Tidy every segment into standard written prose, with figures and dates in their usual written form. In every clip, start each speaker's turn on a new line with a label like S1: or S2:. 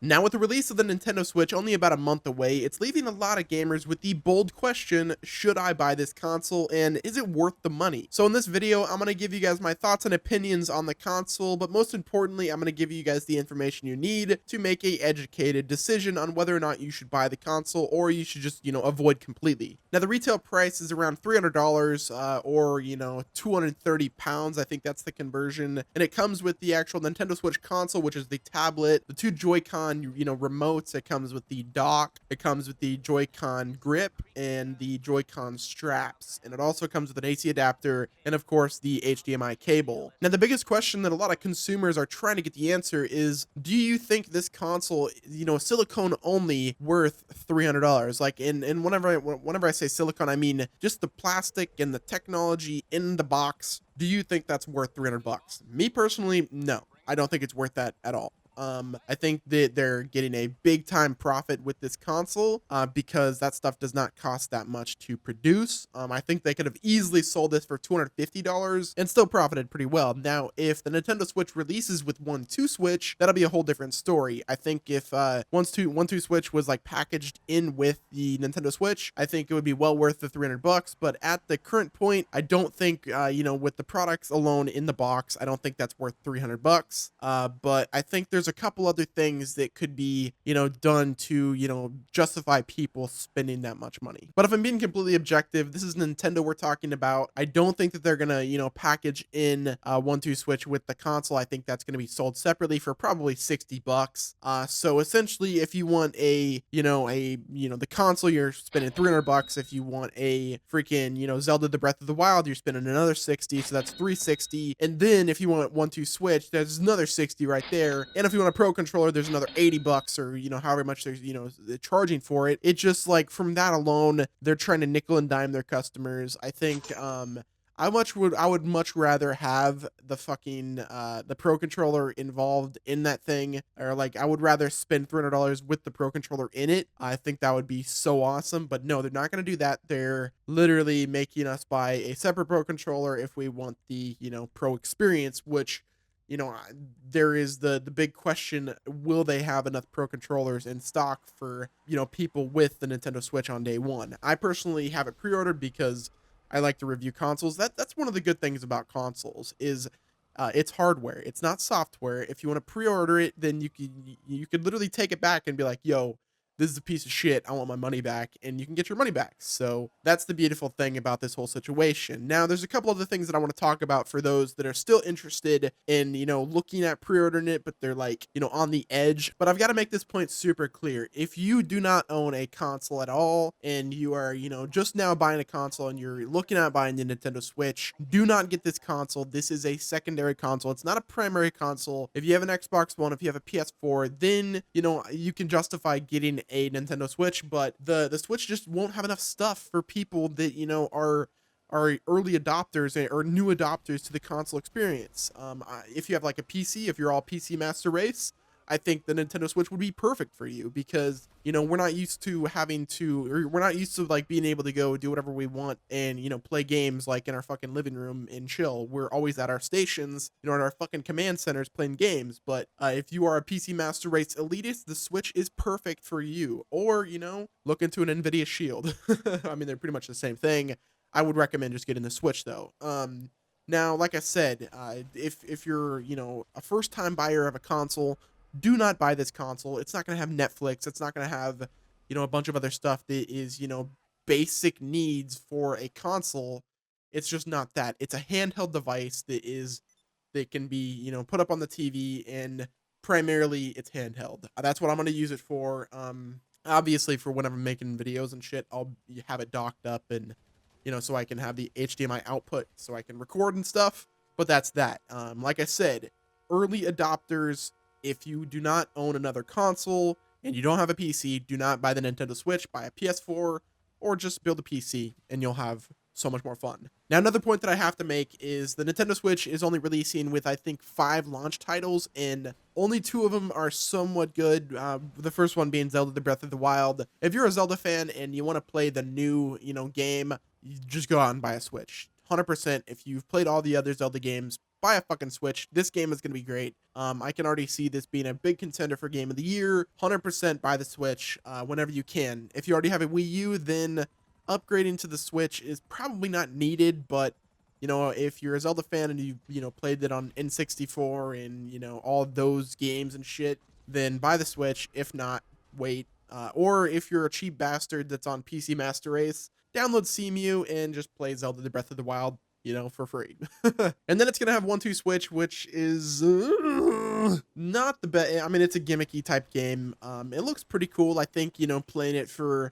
S1: Now, with the release of the Nintendo Switch only about a month away, it's leaving a lot of gamers with the bold question, should I buy this console and is it worth the money? So in this video, I'm going to give you guys my thoughts and opinions on the console, but most importantly, I'm going to give you guys the information you need to make a educated decision on whether or not you should buy the console or you should just, avoid completely. Now, the retail price is around $300 or, 230 pounds. I think that's the conversion. And it comes with the actual Nintendo Switch console, which is the tablet, the two Joy-Con remotes. It comes with the dock, it comes with the Joy-Con grip and the Joy-Con straps, and it also comes with an AC adapter and of course the HDMI cable. Now, the biggest question that a lot of consumers are trying to get the answer is, do you think this console, silicone only, worth $300? Like, and whenever I say silicone, I mean just the plastic and the technology in the box. Do you think that's worth 300 bucks? Me personally, no. I don't think it's worth that at all. I think that they're getting a big time profit with this console because that stuff does not cost that much to produce. I think they could have easily sold this for $250 and still profited pretty well. Now, if the Nintendo Switch releases with 1-2 Switch, that'll be a whole different story. I think if 1-2 Switch was like packaged in with the Nintendo Switch, I think it would be well worth the 300 bucks. But at the current point, I don't think, with the products alone in the box, I don't think that's worth 300 bucks. But I think there's a couple other things that could be, done to, justify people spending that much money. But if I'm being completely objective, this is Nintendo we're talking about. I don't think that they're gonna, package in 1-2 Switch with the console. I think that's gonna be sold separately for probably 60 bucks. So essentially, if you want the console, you're spending 300 bucks. If you want a freaking, Zelda the Breath of the Wild, you're spending another 60, so that's 360. And then if you want 1-2 Switch, there's another 60 right there. And if you want a Pro controller, there's another 80 bucks or, however much they're charging for it. It just, like, from that alone, they're trying to nickel and dime their customers. I think, I would much rather have the fucking the Pro controller involved in that thing, or like I would rather spend $300 with the Pro controller in it. I think that would be so awesome, but no, they're not going to do that. They're literally making us buy a separate Pro controller if we want the, Pro experience, which, there is the big question, will they have enough Pro controllers in stock for, people with the Nintendo Switch on day one? I personally have it pre-ordered because I like to review consoles. That's one of the good things about consoles is it's hardware. It's not software. If you want to pre-order it, then you could literally take it back and be like, yo, this is a piece of shit. I want my money back, and you can get your money back. So that's the beautiful thing about this whole situation. Now, there's a couple other things that I want to talk about for those that are still interested in, looking at pre-ordering it, but they're like, on the edge. But I've got to make this point super clear. If you do not own a console at all, and you are, just now buying a console and you're looking at buying the Nintendo Switch, do not get this console. This is a secondary console. It's not a primary console. If you have an Xbox One, if you have a PS4, then, you can justify getting a Nintendo Switch, but the Switch just won't have enough stuff for people that, are early adopters or new adopters to the console experience. If you have like a PC, if you're all PC master race, I think the Nintendo Switch would be perfect for you because, we're not used to like being able to go do whatever we want and, play games like in our fucking living room and chill. We're always at our stations, at our fucking command centers playing games. But if you are a PC Master Race elitist, the Switch is perfect for you. Or, look into an NVIDIA Shield. I mean, they're pretty much the same thing. I would recommend just getting the Switch though. Now, like I said, if you're, a first time buyer of a console, do not buy this console. It's not going to have Netflix. It's not going to have, a bunch of other stuff that is, basic needs for a console. It's just not that. It's a handheld device that can be, put up on the TV, and primarily it's handheld. That's what I'm going to use it for. Obviously for when I'm making videos and shit, I'll have it docked up and, so I can have the HDMI output so I can record and stuff. But that's that. Like I said, early adopters, if you do not own another console and you don't have a PC, do not buy the Nintendo Switch, buy a PS4, or just build a PC and you'll have so much more fun. Now, another point that I have to make is the Nintendo Switch is only releasing with, I think, 5 launch titles, and only 2 of them are somewhat good. The first one being Zelda the Breath of the Wild. If you're a Zelda fan and you want to play the new, game, you just go out and buy a Switch. 100%. If you've played all the other Zelda games, buy a fucking Switch. This game is going to be great. I can already see this being a big contender for game of the year. 100% buy the Switch whenever you can. If you already have a Wii U, then upgrading to the Switch is probably not needed, but you know, if you're a Zelda fan and you know, played it on N64 and, you know, all those games and shit, then buy the Switch. If not, wait. Or if you're a cheap bastard that's on PC Master Race, download CMU and just play Zelda the Breath of the Wild, you know, for free. And then it's going to have 1-2 Switch, which is not the best. I mean, it's a gimmicky type game. It looks pretty cool. I think, you know, playing it for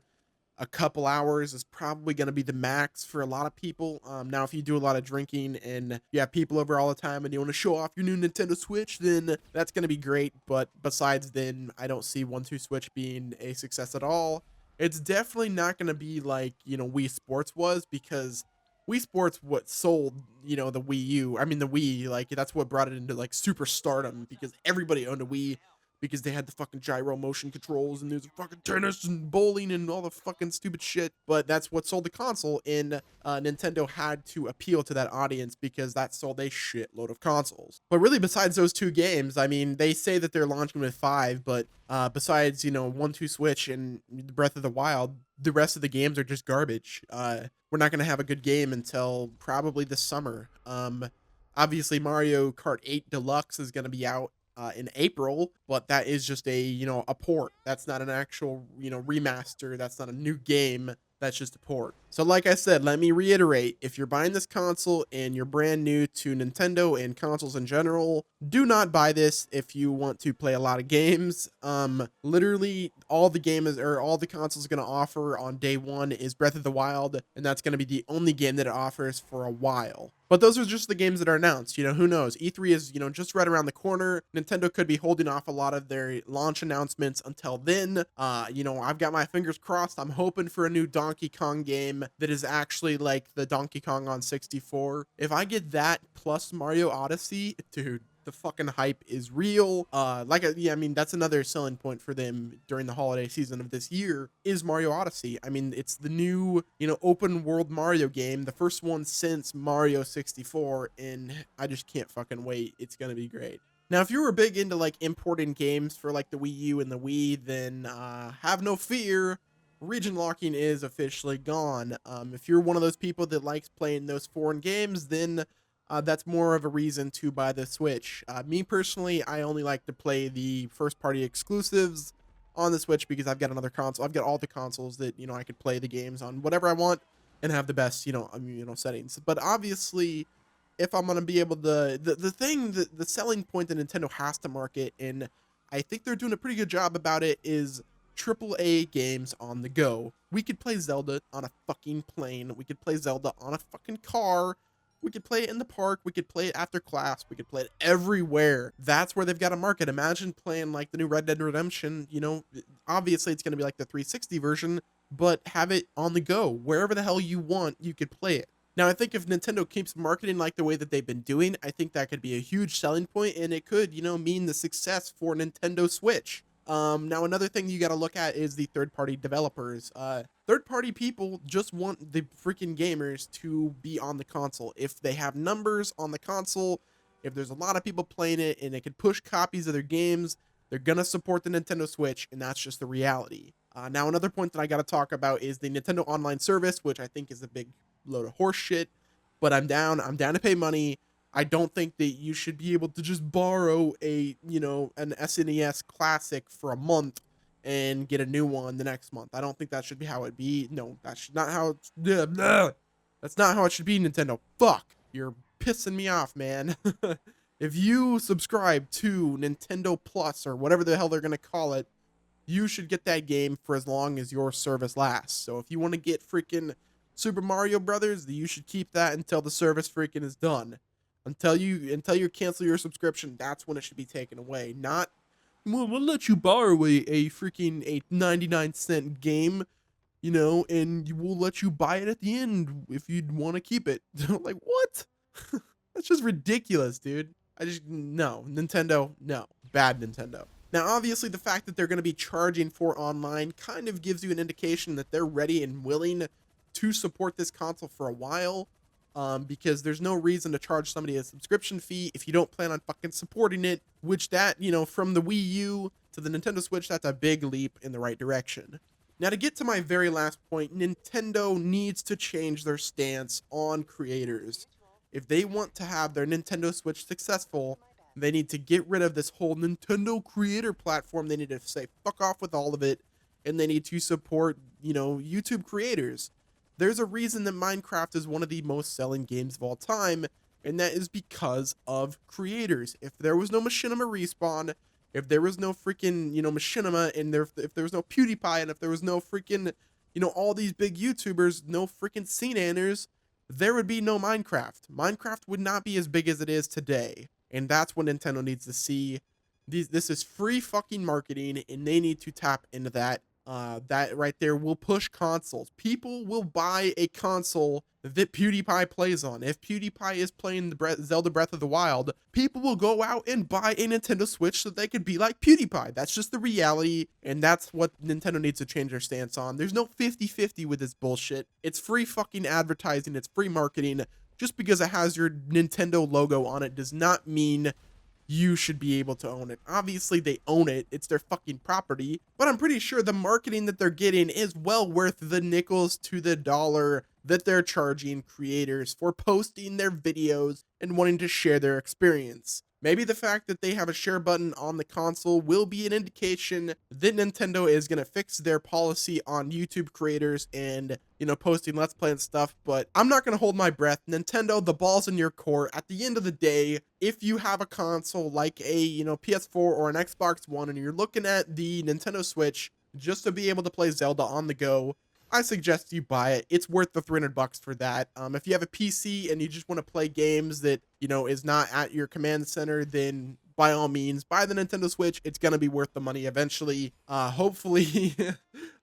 S1: a couple hours is probably going to be the max for a lot of people. Now, if you do a lot of drinking and you have people over all the time and you want to show off your new Nintendo Switch, then that's going to be great. But besides then, I don't see 1-2 Switch being a success at all. It's definitely not going to be like, you know, Wii Sports was, because Wii Sports what sold, you know, the Wii U. I mean, the Wii, like, that's what brought it into like super stardom, because everybody owned a Wii, because they had the fucking gyro motion controls and there's fucking tennis and bowling and all the fucking stupid shit. But that's what sold the console, and Nintendo had to appeal to that audience because that sold a shitload of consoles. But really, besides those two games, I mean, they say that they're launching with 5, but besides, you know, 1-2 Switch and Breath of the Wild, the rest of the games are just garbage. We're not going to have a good game until probably this summer. Obviously, Mario Kart 8 Deluxe is going to be out in April, but that is just a, you know, a port. That's not an actual, you know, remaster. That's not a new game. That's just a port. So like I said, let me reiterate, if you're buying this console and you're brand new to Nintendo and consoles in general, do not buy this if you want to play a lot of games. Literally all the console's going to offer on day one is Breath of the Wild, and that's going to be the only game that it offers for a while. But those are just the games that are announced. You know, who knows? E3 is, you know, just right around the corner. Nintendo could be holding off a lot of their launch announcements until then. You know, I've got my fingers crossed. I'm hoping for a new Donkey Kong game that is actually like the Donkey Kong on 64. If I get that plus Mario Odyssey, dude, the fucking hype is real. Yeah, I mean, that's another selling point for them during the holiday season of this year is Mario Odyssey. I mean, it's the new, you know, open world Mario game, the first one since Mario 64, and I just can't fucking wait. It's gonna be great. Now, if you were big into like importing games for like the Wii U and the Wii, then have no fear. Region locking is officially gone. If you're one of those people that likes playing those foreign games, then that's more of a reason to buy the Switch. Me personally, I only like to play the first-party exclusives on the Switch because I've got another console. I've got all the consoles that, you know, I could play the games on whatever I want and have the best, you know, settings. But obviously, if I'm gonna be able to, the selling point that Nintendo has to market, and I think they're doing a pretty good job about it, is AAA games on the go. We could play Zelda on a fucking plane. We could play Zelda on a fucking car. We could play it in the park. We could play it after class. We could play it everywhere. That's where they've got to market. Imagine playing like the new Red Dead Redemption. You know, obviously it's going to be like the 360 version, but have it on the go. Wherever the hell you want, you could play it. Now, I think if Nintendo keeps marketing like the way that they've been doing, I think that could be a huge selling point, and it could, you know, mean the success for Nintendo Switch. Now, another thing you got to look at is the third-party developers. Third-party people just want the freaking gamers to be on the console. If they have numbers on the console, if there's a lot of people playing it and they can push copies of their games, they're going to support the Nintendo Switch, and that's just the reality. Now, another point that I got to talk about is the Nintendo Online Service, which I think is a big load of horse shit, but I'm down to pay money. I don't think that you should be able to just borrow an SNES Classic for a month and get a new one the next month. I don't think that should be how it be. No, that's not how it's, that's not how it should be, Nintendo. Fuck, you're pissing me off, man. If you subscribe to Nintendo Plus or whatever the hell they're going to call it, you should get that game for as long as your service lasts. So if you want to get freaking Super Mario Brothers, you should keep that until the service freaking is done. Until you cancel your subscription, that's when it should be taken away. Not, we'll let you borrow a freaking 99-cent game, you know, and we'll let you buy it at the end if you'd want to keep it. Like, what? That's just ridiculous, dude. No. Nintendo, no. Bad Nintendo. Now, obviously, the fact that they're going to be charging for online kind of gives you an indication that they're ready and willing to support this console for a while. because there's no reason to charge somebody a subscription fee if you don't plan on fucking supporting it, which that, from the Wii U to the Nintendo Switch, that's a big leap in the right direction. Now, to get to my very last point, Nintendo needs to change their stance on creators. If they want to have their Nintendo Switch successful, they need to get rid of this whole Nintendo creator platform. They need to say fuck off with all of it, and they need to support, YouTube creators. There's a reason that Minecraft is one of the most selling games of all time, and that is because of creators. If there was no Machinima Respawn, if there was no freaking, Machinima, and if there was no PewDiePie, and if there was no freaking, all these big YouTubers, no freaking CNanners, there would be no Minecraft. Minecraft would not be as big as it is today. And that's what Nintendo needs to see. This is free fucking marketing, and they need to tap into that. That right there will push consoles. People will buy a console that PewDiePie plays on. If PewDiePie is playing the Zelda Breath of the Wild, people will go out and buy a Nintendo Switch so they could be like PewDiePie. That's just the reality, and that's what Nintendo needs to change their stance on. There's no 50-50 with this bullshit. It's free fucking advertising. It's free marketing. Just because it has your Nintendo logo on it does not mean you should be able to own it. Obviously, they own it. It's their fucking property. But I'm pretty sure the marketing that they're getting is well worth the nickels to the dollar that they're charging creators for posting their videos and wanting to share their experience. Maybe the fact that they have a share button on the console will be an indication that Nintendo is going to fix their policy on YouTube creators and, posting Let's Play and stuff, but I'm not going to hold my breath. Nintendo, the ball's in your court. At the end of the day, if you have a console like a, PS4 or an Xbox One and you're looking at the Nintendo Switch just to be able to play Zelda on the go, I suggest you buy it. It's worth the $300 for that. If you have a PC and you just want to play games that, is not at your command center, then by all means, buy the Nintendo Switch. It's going to be worth the money eventually. Hopefully,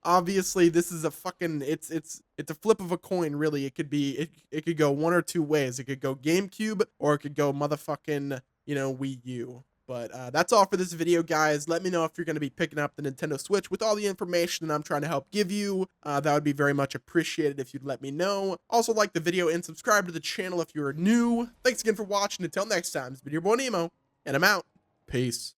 S1: obviously, this is a fucking, it's a flip of a coin, really. It could be, it could go one or two ways. It could go GameCube or it could go motherfucking, Wii U. But that's all for this video, guys. Let me know if you're going to be picking up the Nintendo Switch with all the information that I'm trying to help give you. That would be very much appreciated if you'd let me know. Also, like the video and subscribe to the channel if you're new. Thanks again for watching. Until next time, it's been your boy Nemo, and I'm out. Peace.